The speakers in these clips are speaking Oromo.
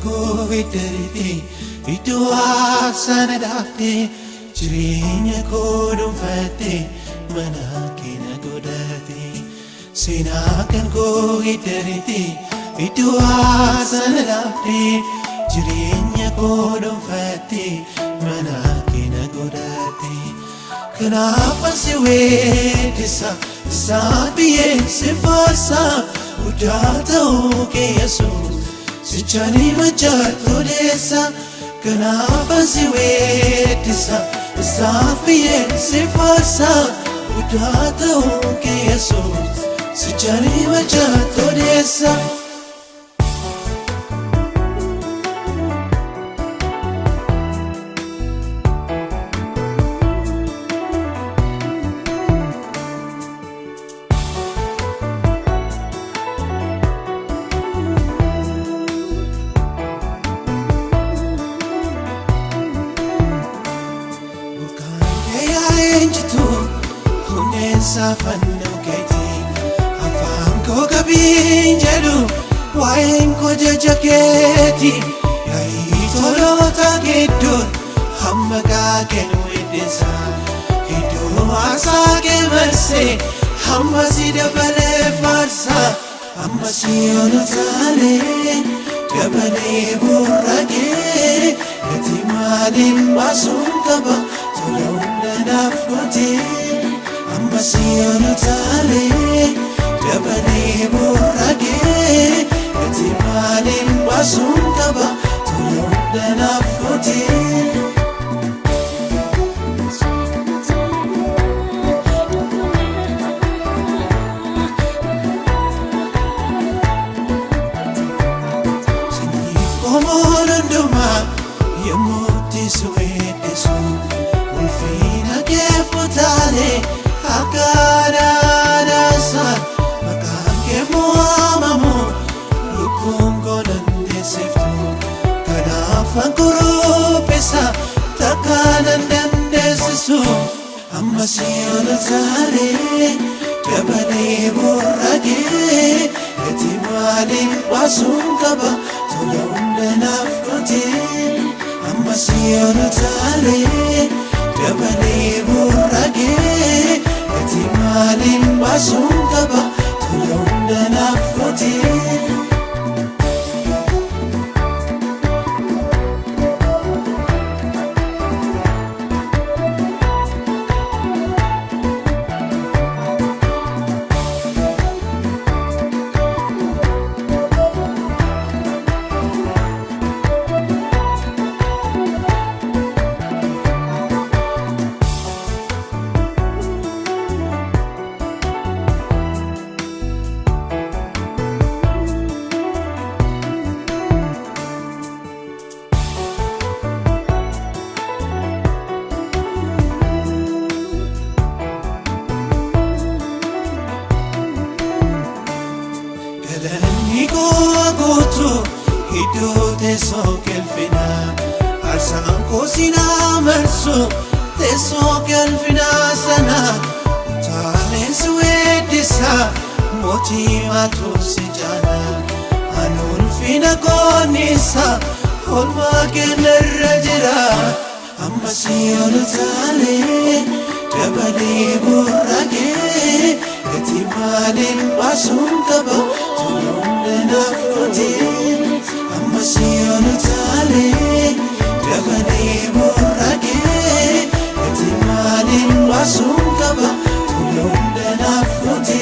ko videriti Idua sanadate Jirinya ko dumfate Manakina godati Sinakan ko videriti Idua sanadate Jirinya ko dumfate Manakina godati Kenapa si wedisa Sabiye sifasa Udah tahu ke Yesus Sejani majatuh desa Kenapa si wedisa Sabiye sifasa Udah tahu ke Yesus Sejani majatuh desa Safando keti Afam ko kabin jadu Wain ko jajaketi Yai tolo tagedun Hamma ka kenu edesa Hidu asa ke verse Hamma si dabale farsa Hamma si ono tale Dabale burrage Yati malim basum kaba Tolo nafkote Amasiano tale, dabane borage, etimalim basungaba, tuyonda nafote. Sinif komolondoma, yemuti suedesu, ulfina kefutale. Akararasa Makake muamamu Lukungo nandesiftu Kanafan kurupesa Takanan dandesisu Amasiano tare Dabane burage Etimalim wasungaba Tulonda nafkote Amasiano tare Dabane burage Etimalim basungaba Tulonda nafkote Hidu teso kelfina Arsan ko sina merso Teso kelfina sana Utane suedisa Moti matu sejana Anul fina konisa Holma kener jira Amasiyon tale Dabane burage Etimalim basum kaba Tulunde nafkote Amasiano tale, dabane burage, etimalim basungaba, tulonda nafkote.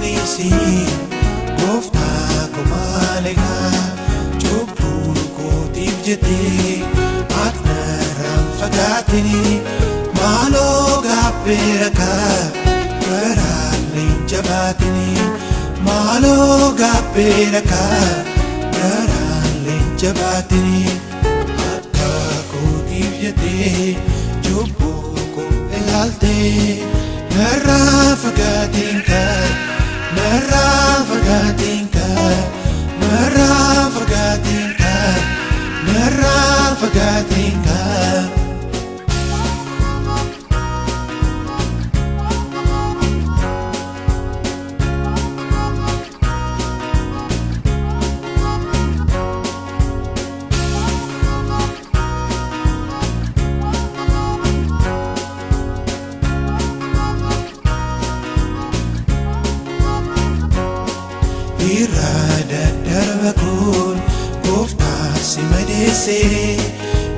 nisi Gofta ko malega Chubbu ko tibjete Atna ram fagatini Malo gappiraka Garalin jabatini Malo gappiraka Garalin jabatini Akka ko tibjete Chubbu ko ilalte Narra fagatinka Narra fagatinka Narra fagatinka Narra fagatinka Irada darbakun Gofta si madese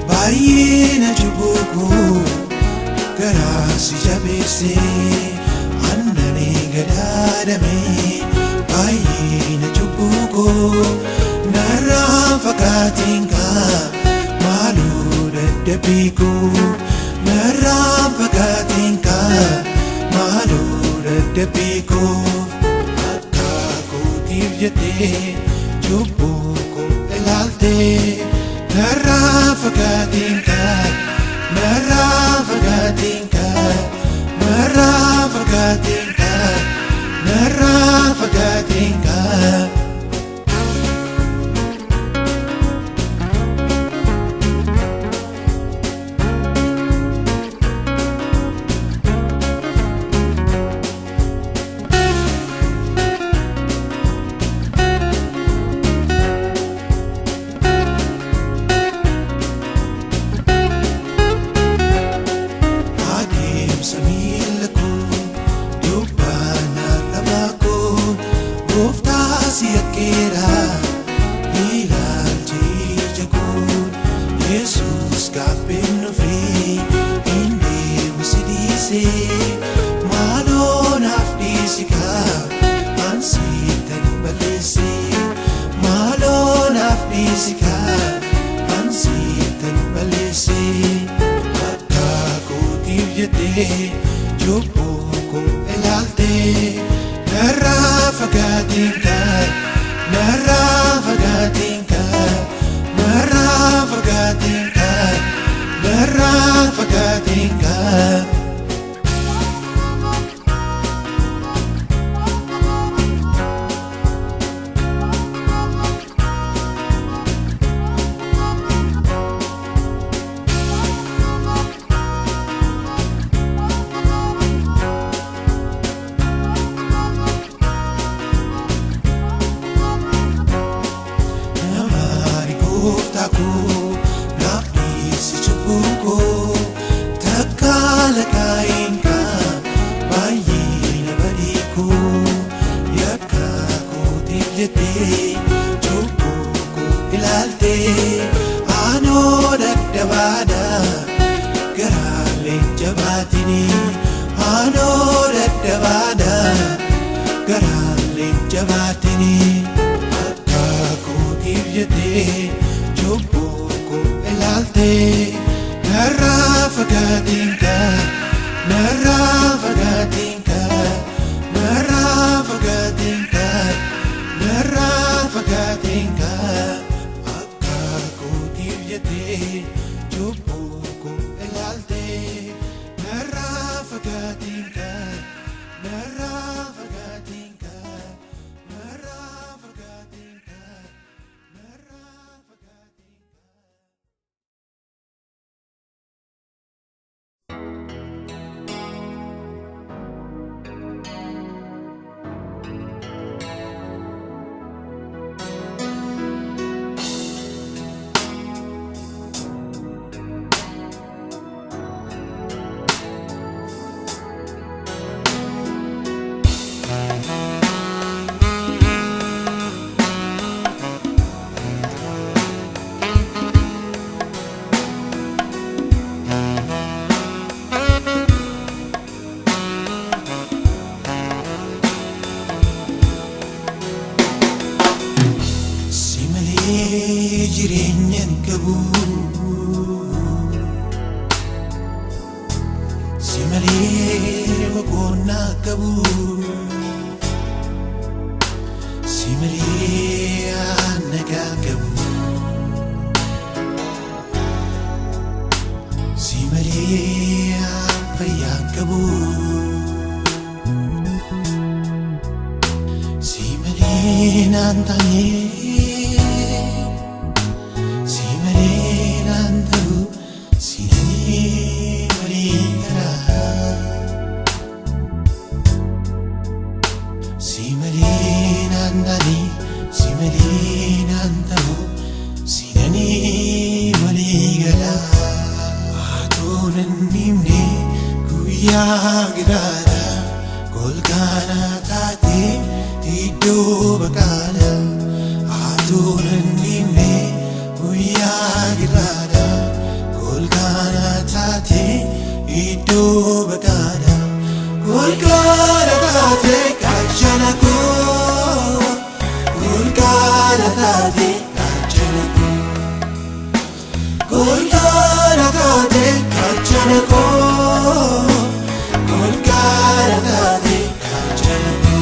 Baay'ina cubuku Gara si jabese Annani gadadame Baay'ina cubuku Narra fagatinka Malu daddabiku Narra fagatinka Malu daddabiku Tibjete Chubbu ko ilalte Narra fagatinka Narra fagatinka Narra fagatinka Narra fagatinka Kira hilal jijakun Jesus kapin fi indi musidise malon afdisika ansitan balisi malon afdisika ansitan balisi akka ko tibjete Chubbu ko ilalte Narra fagatinka Narra fagatinka Narra fagatinka Narra fagatinka Gofta ko, nafni si chubbu ko qabu si malee boqonnaa qabu si malee nagaa qabu si malee fayyaa qabu si malee naan taane si malee naan ta'u si malee walii galaa si malee naan taane si malee naan ta'u si malee walii galaa atoon hin himne guyyaa giraadha golgaana taate iddoo baqaadha atoon hin himne guyyaa giraadha golgaana taate iddoo baqaadha golgaana taate gaachana koo golgaana taate gaachana koo golgaana taate gaachana koo golgaana taate gaachana koo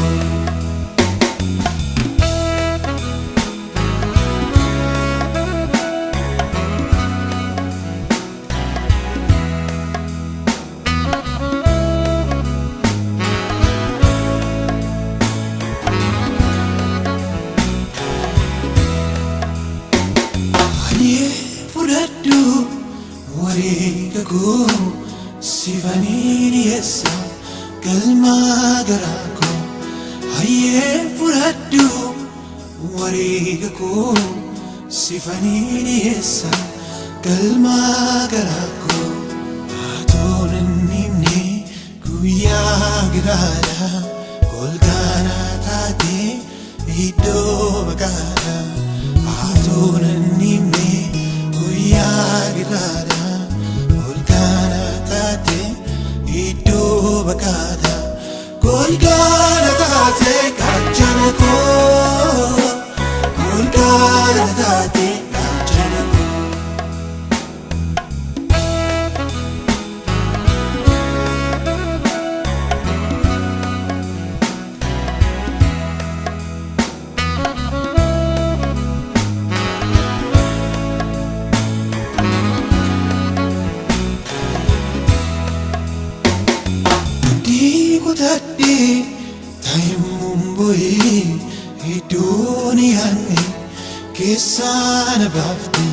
fudhadhu wareega koo sifaniin dhiyeessa galmaa garaa koo hayyee fudhadhu wareega koo sifaniin dhiyeessa galmaa garaa koo atoon hin himne guyyaa giraadha golgaana taate iddoo baqaadha atoon hin himne guyyaa giraadha golgaana taate iddoo baqaadha golgaana taate gaachana koo golgaana taate gaachana koo kutadhe taayimuun bo'ee iddoon yaanne keessaa na baafte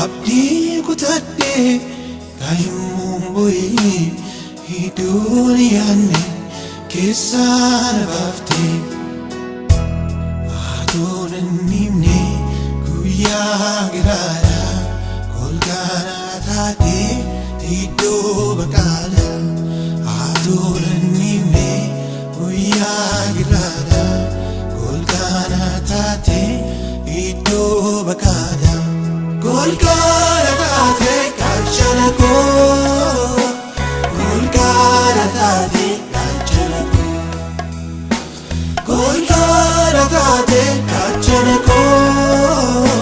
abdii kutadhe taayimuun bo'ee iddoon yaanne keessaa na baafte atoon hin himne guyyaa giraadha golgaana taate iddoo baqaadha atoon hin himne guyyaa giraadha golgaana taate iddoo baqaadha golgaana taate gaachana koo golgaana taate gaachana koo golgaana taate gaachana koo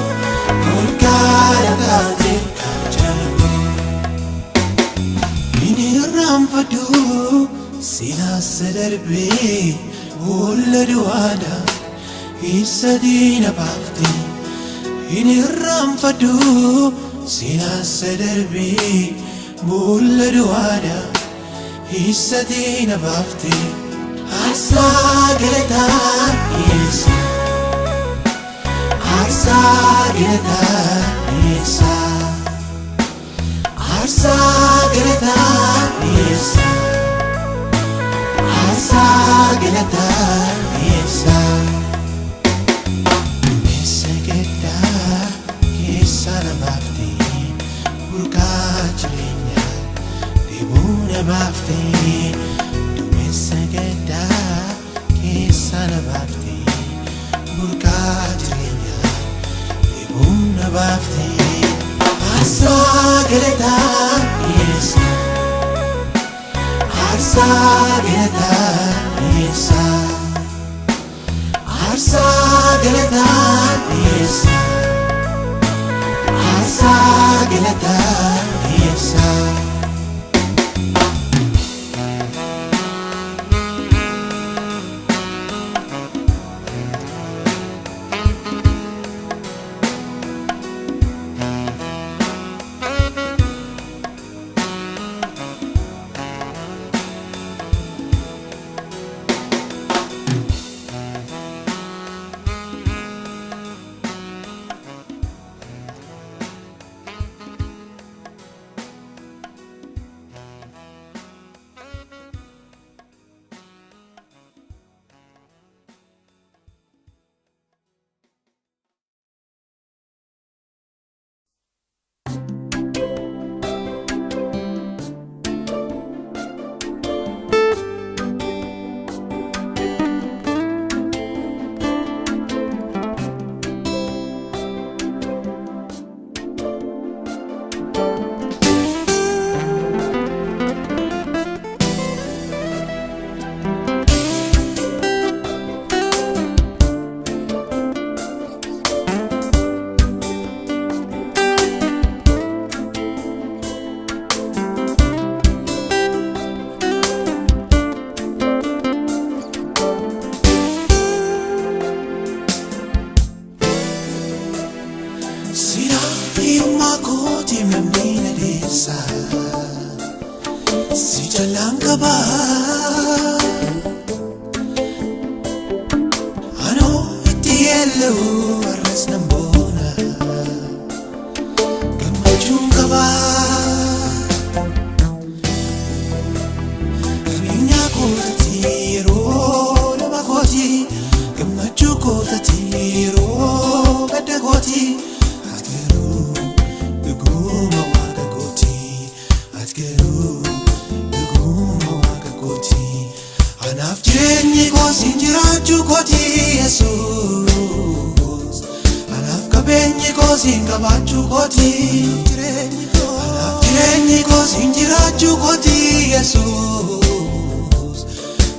golgaana taate gaachana koo hin irraanfadhu sinaasa darbee boolla du'aadha isa diina baafte hin irraanfadhu sinaasa darbee boolla du'aadha isa diina baafte aarsaa galataa dhiyeessa aarsaa galataa dhiyeessa aarsaa galataa dhiyeessa aarsaa galataa dhiyeessa duumessa gaddaa keessa na baafte burqaa jireenyaa deebuu na baafte duumessa gaddaa keessa na baafte burqaa jireenyaa deebuu na baafte aarsaa galataa dhiyeessa aarsaa galataa dhiyeessa aarsaa galataa dhiyeessa aarsaa galata dhiyeessa. Si jalan kaba ano itielo arras nambona gamajung kaba kaminya ko tatiro labakoti gamaju ko tatiro kadagoti atgeru guma wagagoti atgeru Anaf jireenyi koo siin jiraachuu kooti Yesuus. Anaf qabeenyi koo siin qabaachuu kooti. Anaf jireenyi koo siin jiraachuu kooti Yesuus.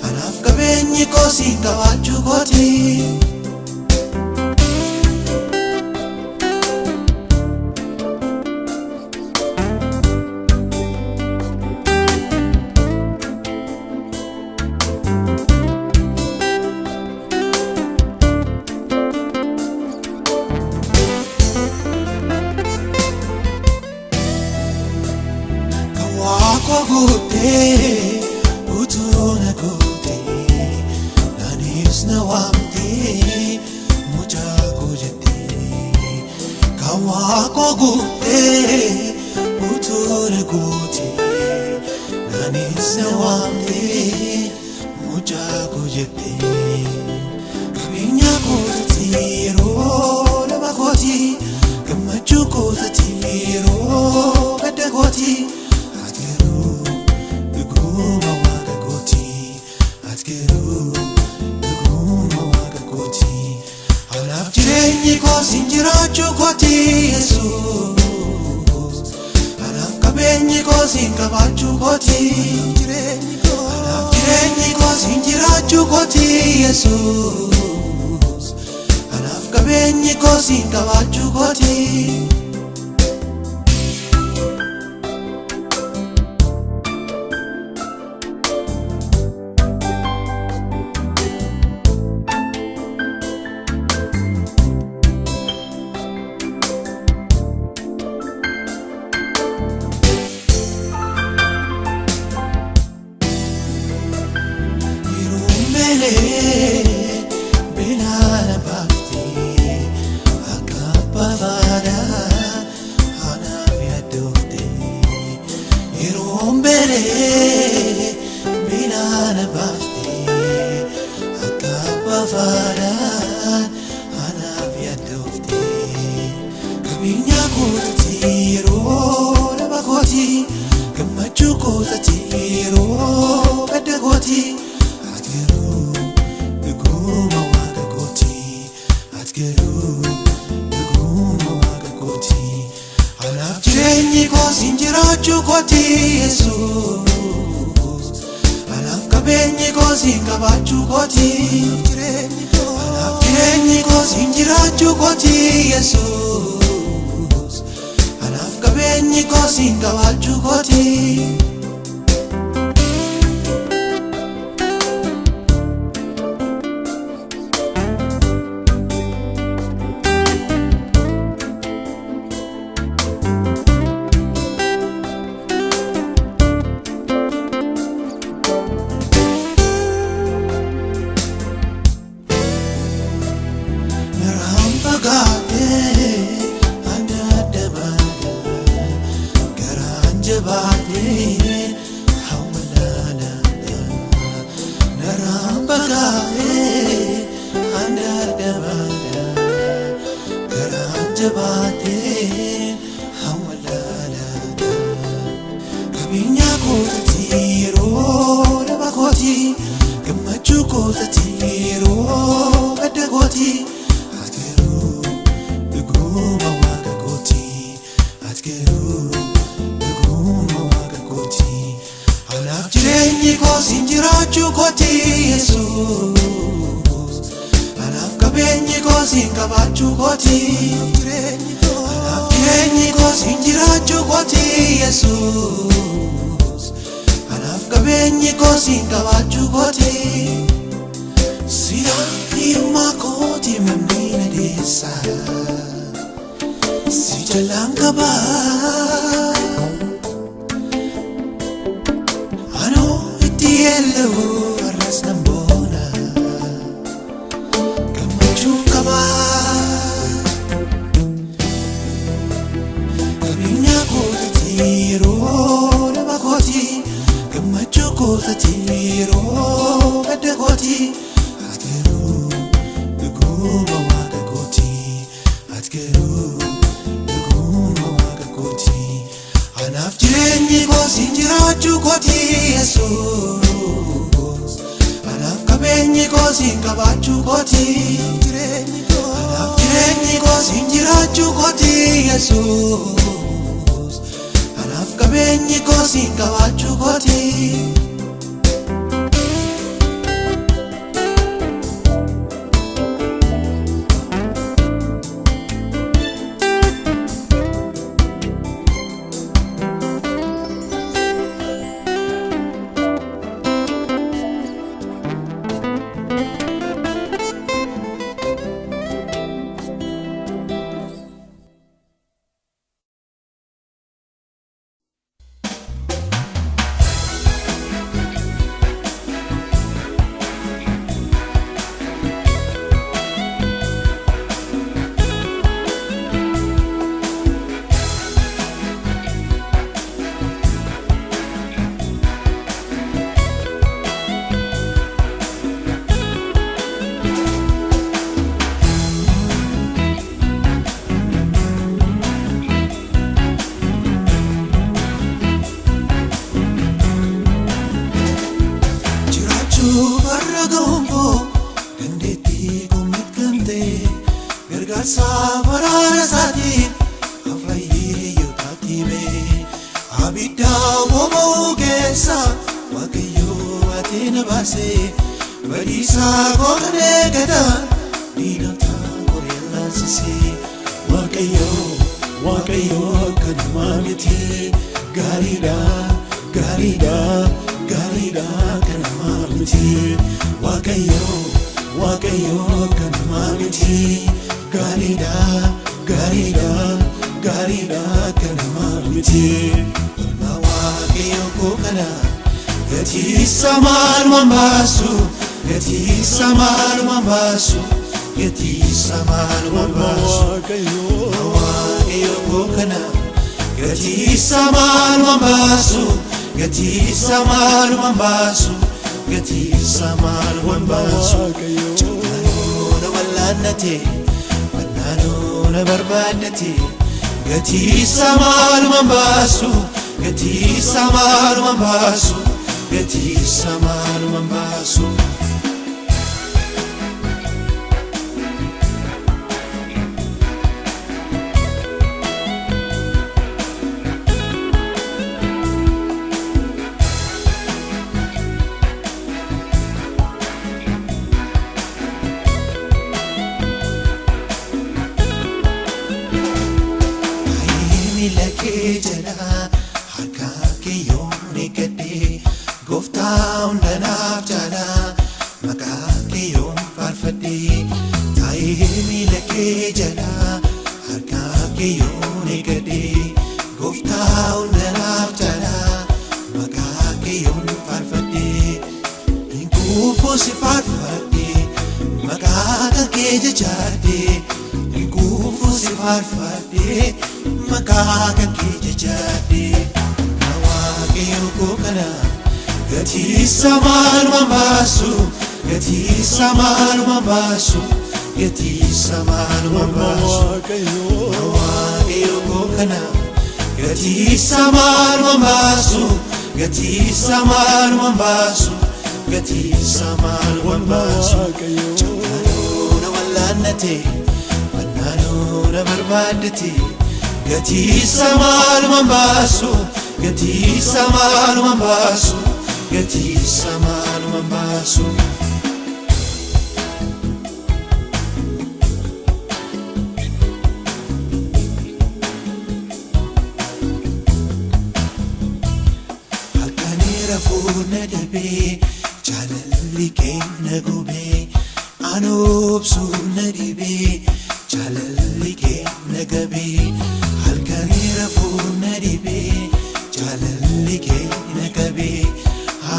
Anaf qabeenyi koo siin qabaachuu kooti. Kogote utuna kote nanis na wamte mucha kojete kawa kogote utuna kote nanis na wamte mucha kojete kabinya kote ro na bakoti kamachu kote ro kadagoti Anaf jireenyi koo siin jiraachuu kooti Yesuus. Anaf qabeenyi koo siin qabaachuu kooti. Anaf jireenyi koo siin jiraachuu kooti Yesuus. Anaf qabeenyi koo siin qabaachuu kooti. Benana bafti akapavada hana viadofte irombele benana bafti akapavada hana viadofte kaminya koti ro labakoti kamachu koti ro kadagoti Anaf jireenyi koo siin jiraachuu kooti Yesuus. Anaf qabeenyi koo siin qabaachuu kooti. Anaf jireenyi koo siin jiraachuu kooti Yesuus. Anaf qabeenyi jireenyi koosin qabaachuu kooti. Kabinya kootiro daba kooti gammachuu kootiro gadda kooti atkeru dhuguma waaqa kooti atkeru dhuguma waaqa kooti anaaf jireenyi koosin jiraachuu kooti Yesuus anaaf qabeenyi koosin qabaachuu kooti anaaf jireenyi koosin jiraachuu kooti Yesuus anaaf qabeenyi koosin qabaachuu kooti siyaa hirmaa kooti mammiina deessa si jalaan qabaa anoo itti yeelluu arras nan boona gammachuun qabaa qabeenya kootiro daba kooti gammachuu kootiro gadda kooti atkeru dhuguma waaqa kooti atkeru dhuguma waaqa kooti anaaf jireenyi koosin jiraachuu kooti Yesuus anaaf qabeenyi koosin qabaachuu kooti anaaf jireenyi koosin jiraachuu kooti Yesuus anaaf qabeenyi koosin qabaachuu kooti. Sabara sati afayye yotatime abida womo gesa wakayo atena base badisa gone gada dinata korela sisi wakayo kanamamiti garida kanamamiti wakayo kanamamiti garida kanamamiti mawaqeyo kokana gati samal mambasu gati samal mambasu mawaqeyo kokana gati samal mambasu chakano wallanate na barbadati gati samal mambasu jala faarfadhe taa'ee miila kee jala harka kee yoon eeggadhe gooftaa hundanaaf jala maqaa kee yoon faarfadhe hin kuufu si faarfadhe maqaa kan kee jajadhe hin kuufu si faarfadhe maqaa kan kee jajadhe Waaqayyo koo kana gatii samaalumaan baasu gatii samaalumaan baasu gatii samaalumaan baasu Waaqayyo koo kana gatii samaalumaan baasu gatii samaalumaan baasu gatii samaalumaan baasu Chakkaanoo na wallaannate wannaanoo na barbaaddate gatii samaalumaan baasu gatii samaalumaan baasu gatii samaalumaan baasu halkanii rafuu na dhabee jaalalli kee na gubee ani obsuu na dhibee jaalalli kee na gabee halkanii rafuu na dhibee jaalalli kee na gabee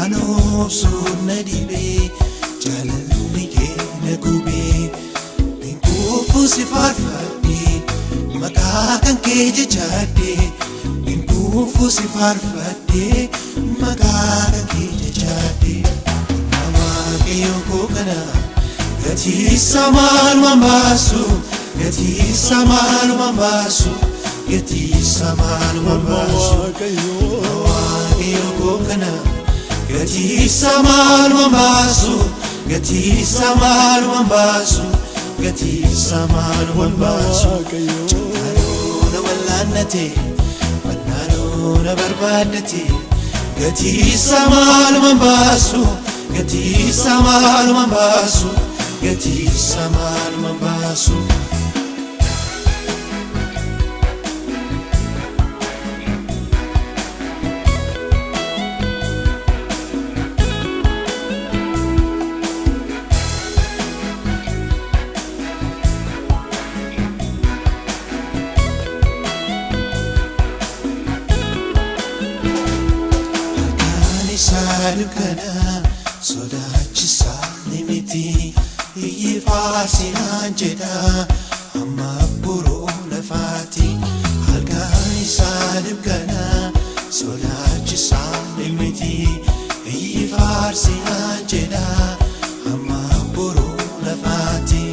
ani obsuu na dhibee jaalalli kee na gubee hin kuufu si faarfadhe maqaa kan kee jajadhe hin kuufu si faarfadhe maqaa kan kee jajadhe Waaqayyo koo kana gatii samaalumaan baasu gatii samaalumaan baasu gatii samaalumaan baasu Waaqayyo koo kana gatii samaalumaan baasu gatii samaalumaan baasu gatii samaalumaan baasu Chakkaanoo na wallaannate wannaanoo na barbaaddate gatii samaalumaan baasu gatii samaalumaan baasu gatii samaalumaan baasu Kana sodaachisaa ni miti iyyi faarsinaan jedha amma boroo lafaati halkan isaa kana sodaachisaa ni miti iyyi faarsinaan jedha amma boroo lafaati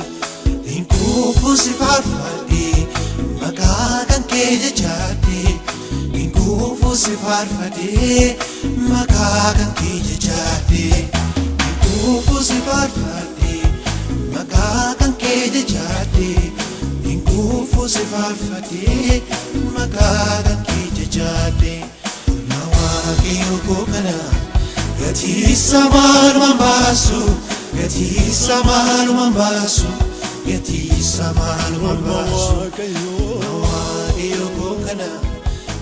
hin kuufu si faarfadhe maqaa kan kee jajadhe hin kuufu si faarfadhe maqaa kan kee jajadhe hin kuufu si faarfadhe maqaa kan kee jajadhe hin kuufu si faarfadhe maqaa kan kee jajadhe Waaqayyo koo kana gatii samaalumaan baasu gatii samaalumaan baasu gatii samaalumaan baasu Waaqayyo koo kana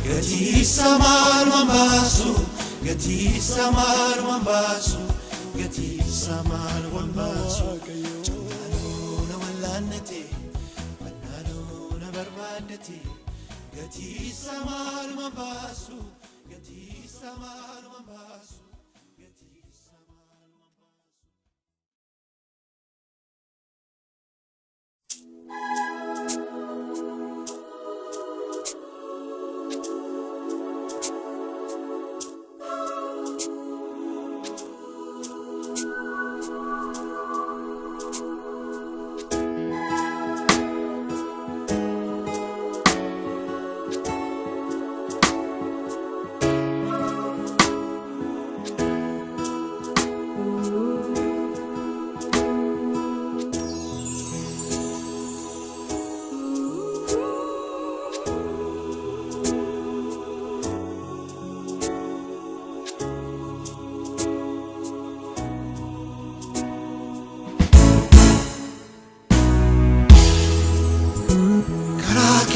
gatii samaalumaan baasu gatii samaalumaan baasu gatii samaalumaan baasu Chakkaanoo na wallaannate wannaanoo na barbaaddate gatii samaalumaan baasu gatii samaalumaan baasu gatii samaalumaan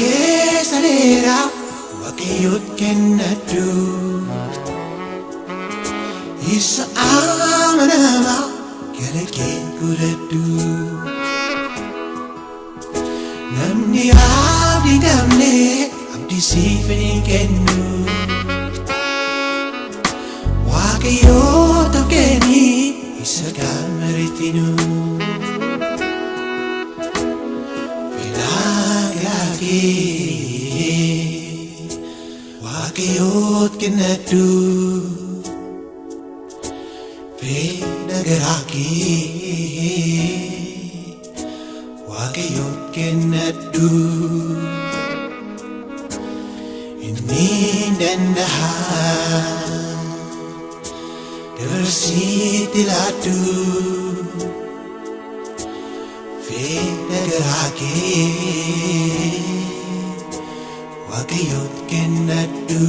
keessaneera waaqayyoot kennadhu isa amanamaa ke gudadhu namni abdi damne abdi sifin kennu waaqayyo tokkeni isa gameritinu filagaki waaqayyo kenadu Nagaraki waaqayyo kenadu inni danda'a dabarsiti laatu nagaraki waaqayyo kenadu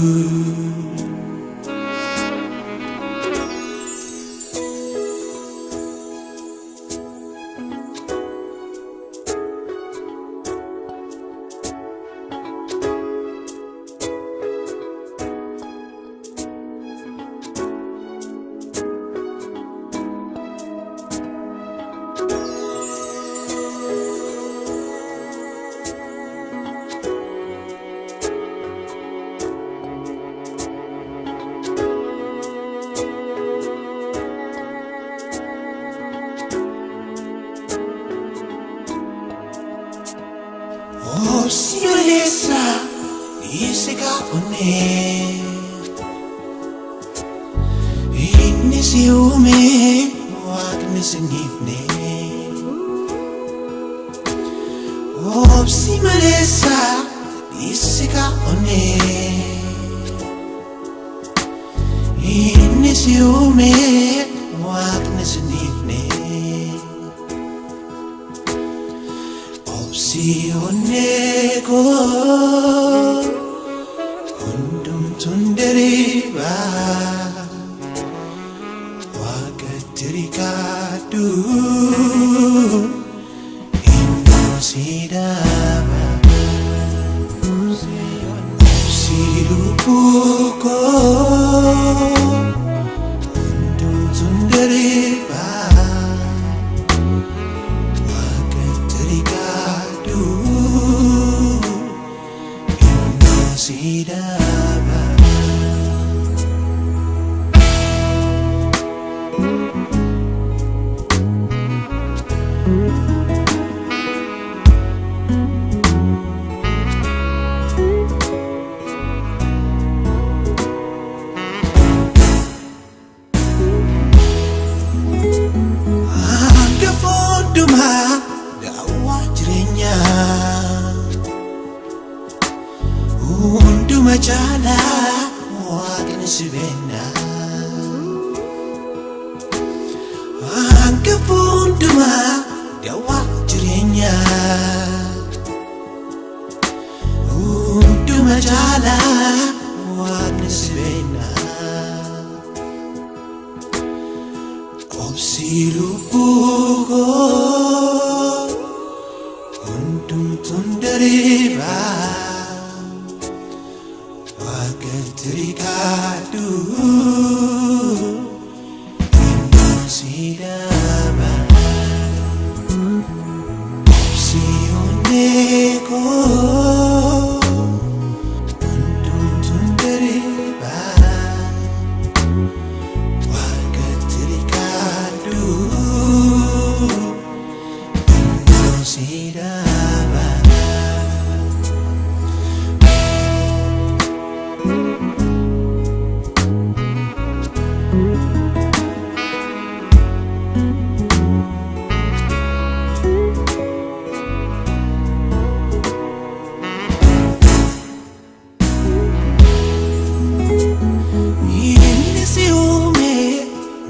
Siuresa isika one inni siume wakne senifne simalesa isika one inni siume wakne senifne Sionego Undum tunderiba Wakatirikadu Indosidaba Silupuko Undum tunderiba Sidaba Angkafonduma dawa jirenya Unduma jala wakne sibena Angkafonduma dawa jirenya Unduma jala wakne sibena Obsilupugo Undum tunderiba Wakatirikadu Indosidaba Sionego Undum tunderiba Wakatirikadu Indosidaba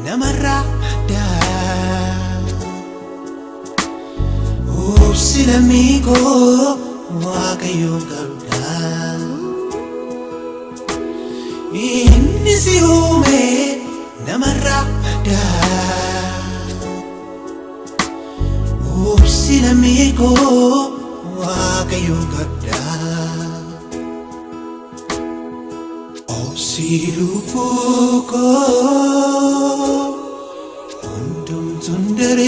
Namarada Silamigo waaqayyo garda inni siume namarada Silamigo waaqayyo garda Silupuko Undum tundere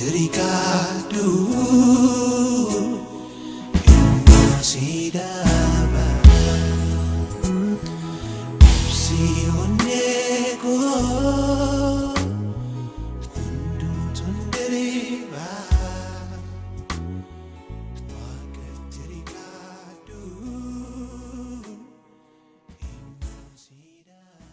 Tricado Indosidaba Si onego Undum tunderiba Waka tricado Indosidaba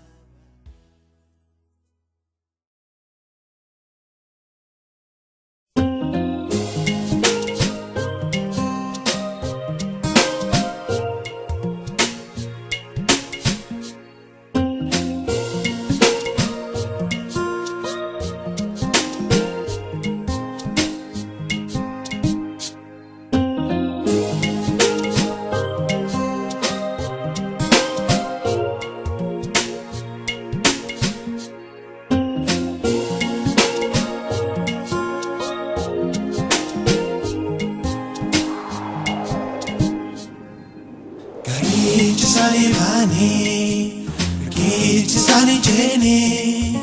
Salivani, Kichi Sani Jeni,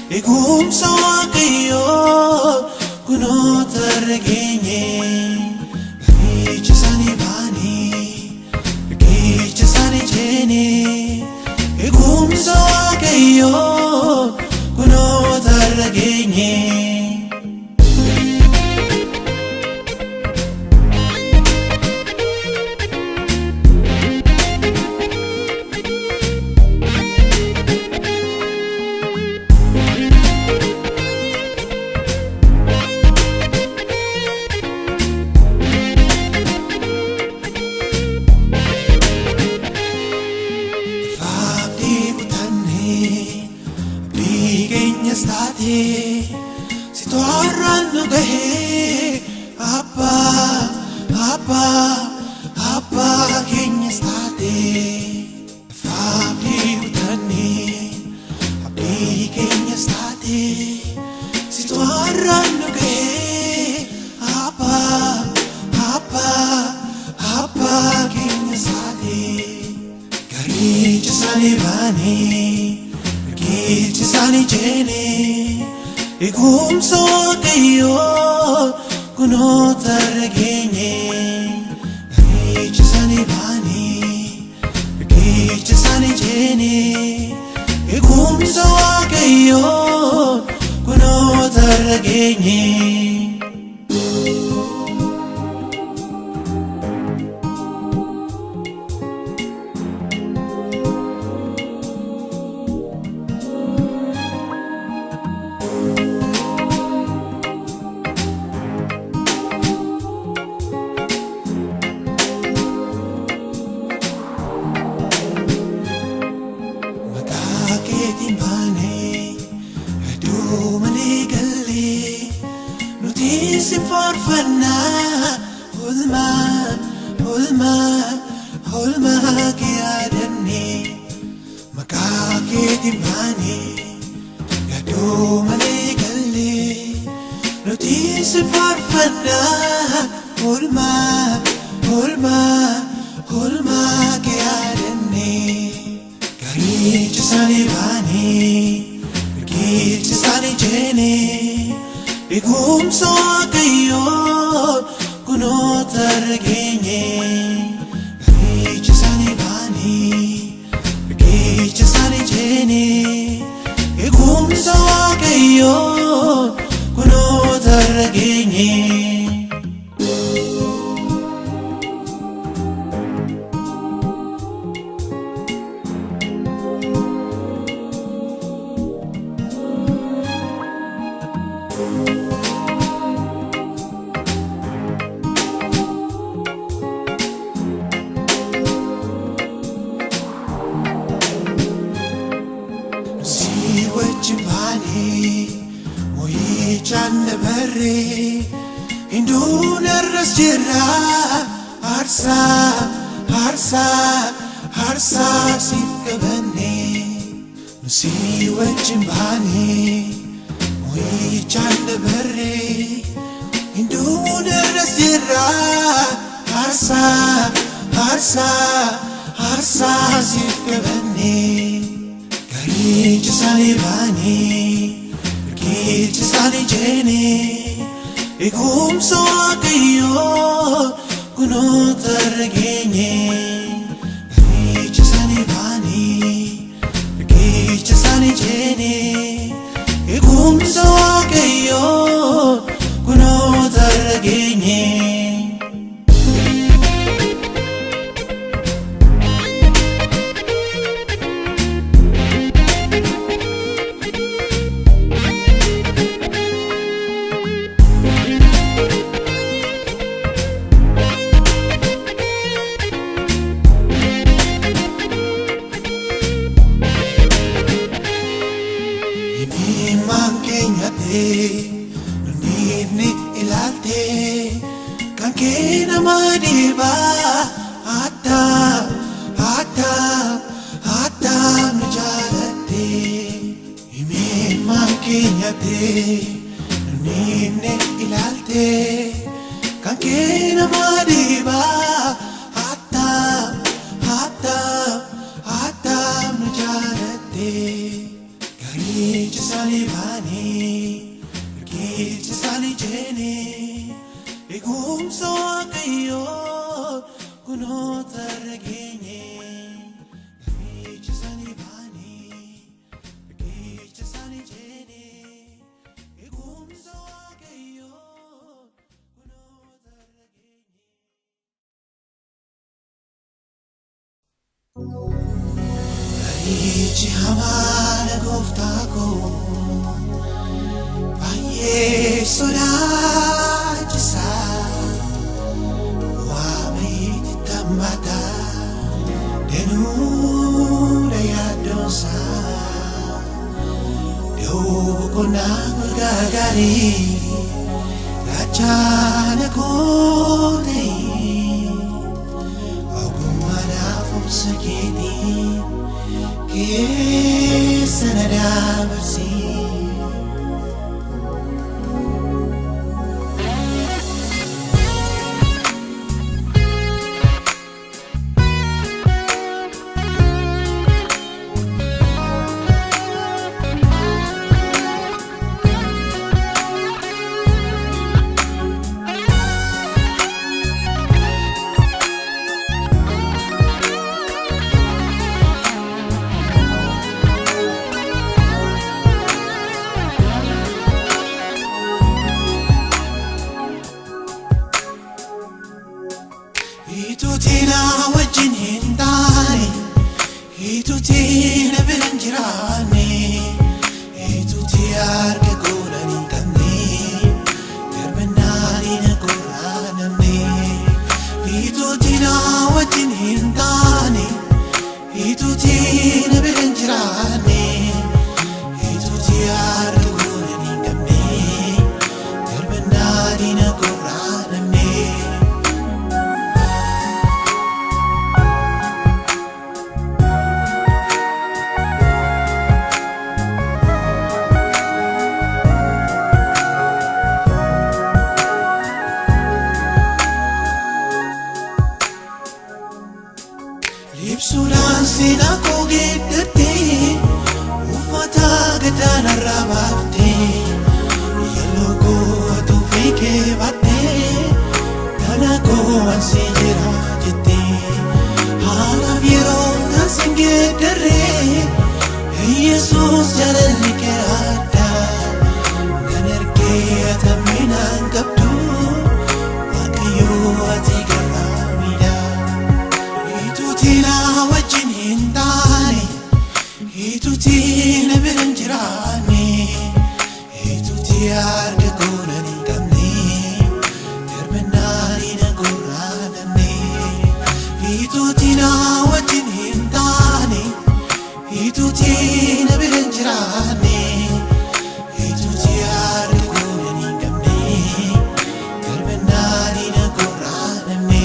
Egum Sawakayo, Kuno Targini, Kichi Salivani, Kichi Sani Jeni, Egum Sawakayo, Kuno Targini. State si tornano gahe appa che ne state fabri utani abbi che ne state si tornano gahe appa che ne state cari ci salivani Kichi Sani Jeni, Egum Sawakayo, Kuno Targini, Kichi Sani Bani, Kichi Sani Jeni, Egum Sawakayo, Kuno Targini. Farfana, Hulma, Kiadani, Makaki Dimani, Yadu Maligali, Notice Farfana, Hulma, Kiadani, Kari Salivani, Kichi Sani Jeni. Egum Sawakayo, Kuno Targini, Kichi Sani Bani, Kichi Sani Jeni, Egum Sawakayo, Kuno Targini. Chanda barre, induna rasjera, harsa sifka bane, nusi wajimbani, mui chanda barre, induna rasjera, harsa sifka bane, kari chisani bani. Kichi Sani Jeni, Eegumsa Waaqayyoo kunuunsa dhageenye riqicha isaanii baanii riqicha isaanii jeene eegumsa Waaqayyoo kunuunsa dhageenye. Nunifni ilalte kan kena madiba hatta nujalate imam kenyate nunifni ilalte kan kena madiba hatta nujalate gari chisani bani riqicha isaanii jeene eegumsa Waaqayyoo kunuunsa dhageenye riqicha isaanii baanii riqicha isaanii jeene eegumsa Waaqayyoo kunuunsa dhageenye. Garichi hamaa gooftaa koo sodaachisa waamiti tammata denuudha yaaddoonsa dee'uu boqonnaa gargaarii gaachana koo ta'e ogummaadhaaf obsa keetii keessa na dabarsi. Ituutina wajjin hin taane ituuti na bira hin jiraanne ituuti harka godhan hin qabne garbannaan na qoraanamne ituutina wajjin hin taane ituuti na bira hin jiraanne ituuti harka godhan hin qabne garbannaan na qoraanamne. Ibsuudhaan seenaa koo geeddartee uffata gaddaan irraa baaftee yelloo koo atuufii kee baattee dhala koo ansii jira jettee haalaaf yeroo naasi hin geeddarree Yesuus jaalalli kee addaa kan ergee atamminaan qabdu Waaqayyoo ati garraa miidhaa. Ituutina wajjin hin taane ituuti na bira hin jiraanne ituuti harka godhan hin qabne garbannaan na qoraanamne ituutina wajjin hin taane ituuti na bira hin jiraanne ituuti harka godhan hin qabne garbannaan na qoraanamne.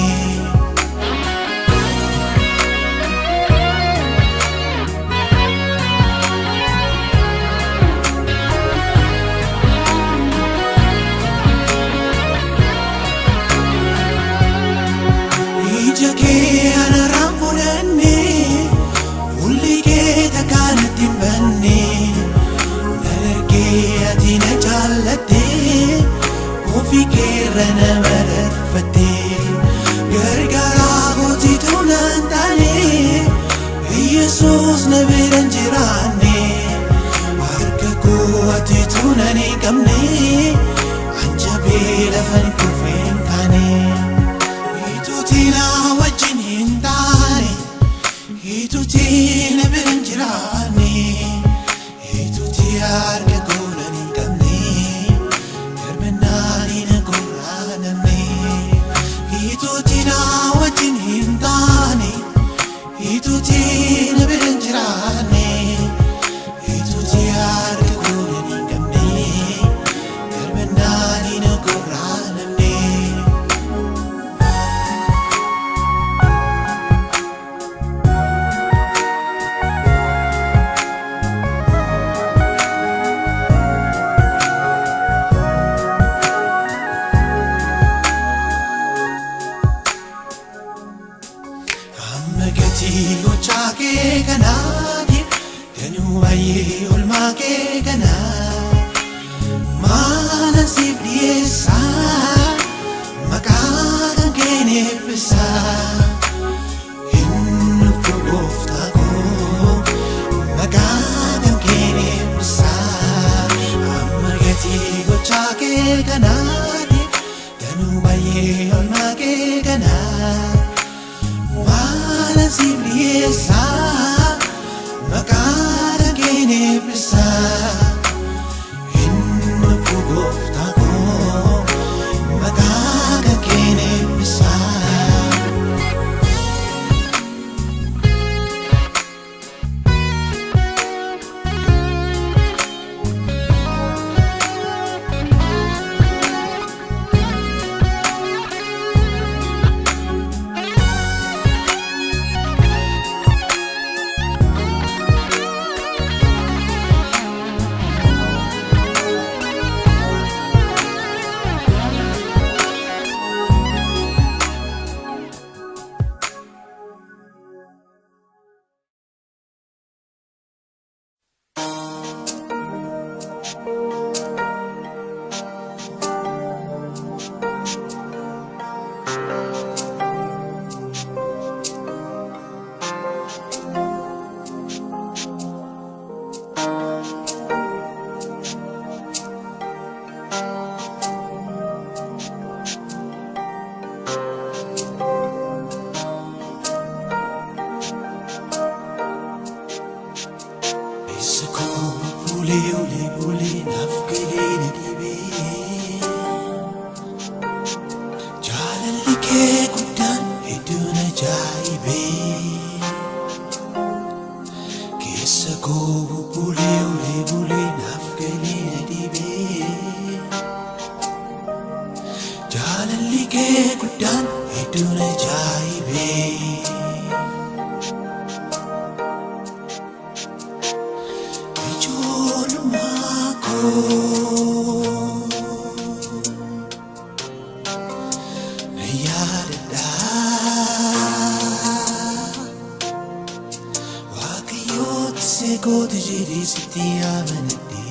rana mararfate gargara goti tunantane Jesus na biran jirane harka ko ati tunani kamne anjabe lafan kufen tane itutina wajin hintane itutina biran jirane ituti harka ko nani kamne karmenani na koranane itutina wajin hintane itutina biran jirane ituti harka ko nani kamne karmenani na koranane Amagati ochake kanati tenu aye olmake kana mana sibliesa makagan kene pesa in furofta ko makagan kene pesa amagati ochake kanati tenu aye olmake kana Mana sibliesa makara kene pesa hinna fugofta ko makara kene pesa Isako uli nafkele na dibe Jalali ke gudan iduna jaibe Kisako uli nafkele na dibe Jalali ke gudan iduna jaibe Nayadada Wakayot seko tijiri sitiya manati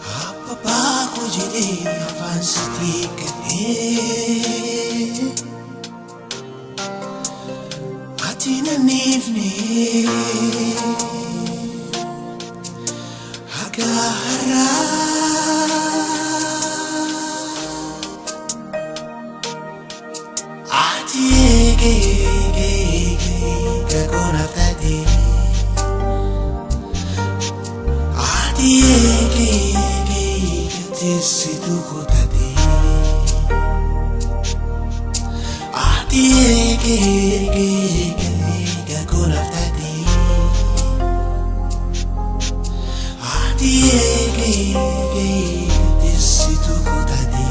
Apapa ko jiri avan siti kane Atina nivne Agahara Gagona tadi Tisitu ko tadi Gagona tadi Tisitu ko tadi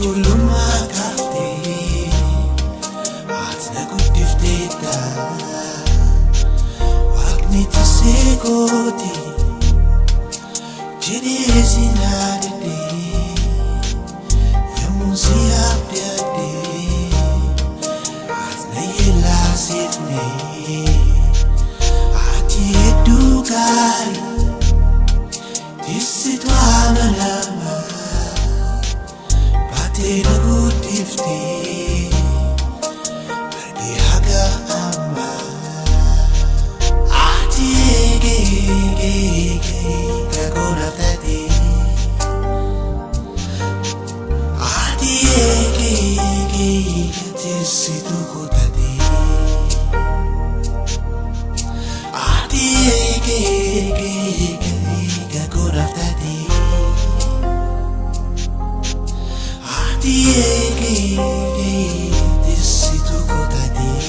ijoollummaa kaaftee haati na guddifteedha. Waaqni tisee kooti jedhee si naadadhee yommuu si abdadhee haati na yellaasifnee. Ati hedduu gaarii tisitu amanama baatee na guddiftee bargee haga amma. Ati eegee kakonaaf taatee ati eegee tisitu kootatee ati eegee kakonaaf taatee ati eegee tisitu kootatee.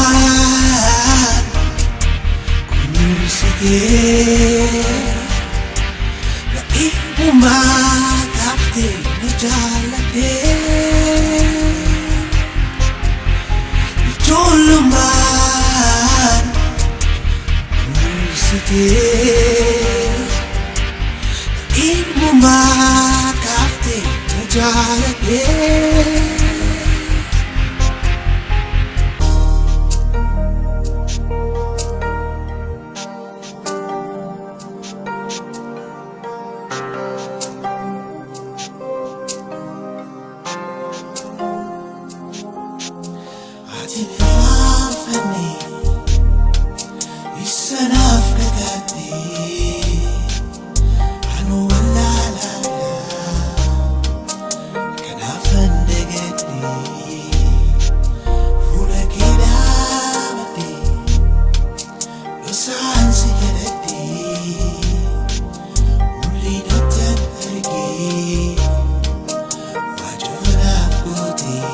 Ijoollummaan kunuunsitee daa'imummaa kaaftee na jaallattee. Ijoollummaan kunuunsitee daa'imummaa kaaftee na jaallattee. Ati naafanii isa naaf kakaattee anu wallaalaa kanaafan dagadhee fuula kee dhaabadhee dhosaan si kadhadhee mul'ii nottan argee waajjira naaf gootee.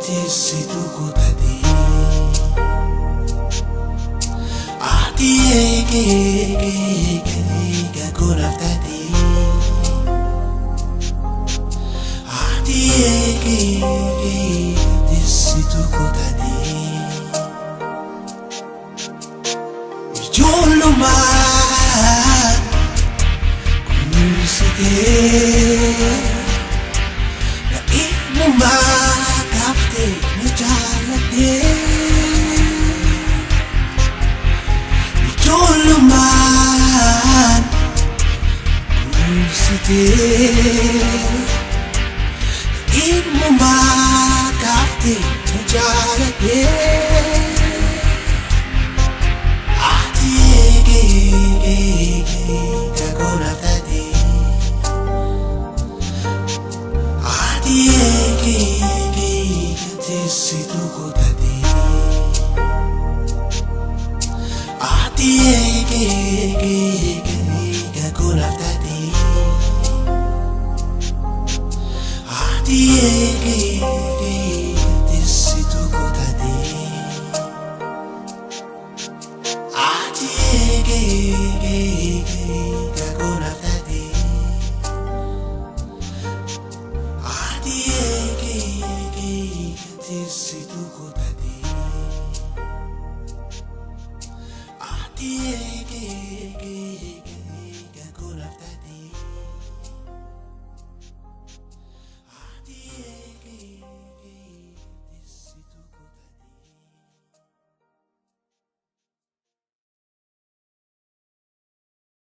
Tisitu kootatee ati eegee kakonaaf taatee ati eegee tisitu kootatee. Ijoollummaan kunuunsitee daa'imummaa kaaftee na jaallattee. Ijoollummaan kunuunsitee daa'imummaa kaaftee na jaallattee. Ati eegee kakonaaf taatee ati eegee tisitu kootatee ati eegee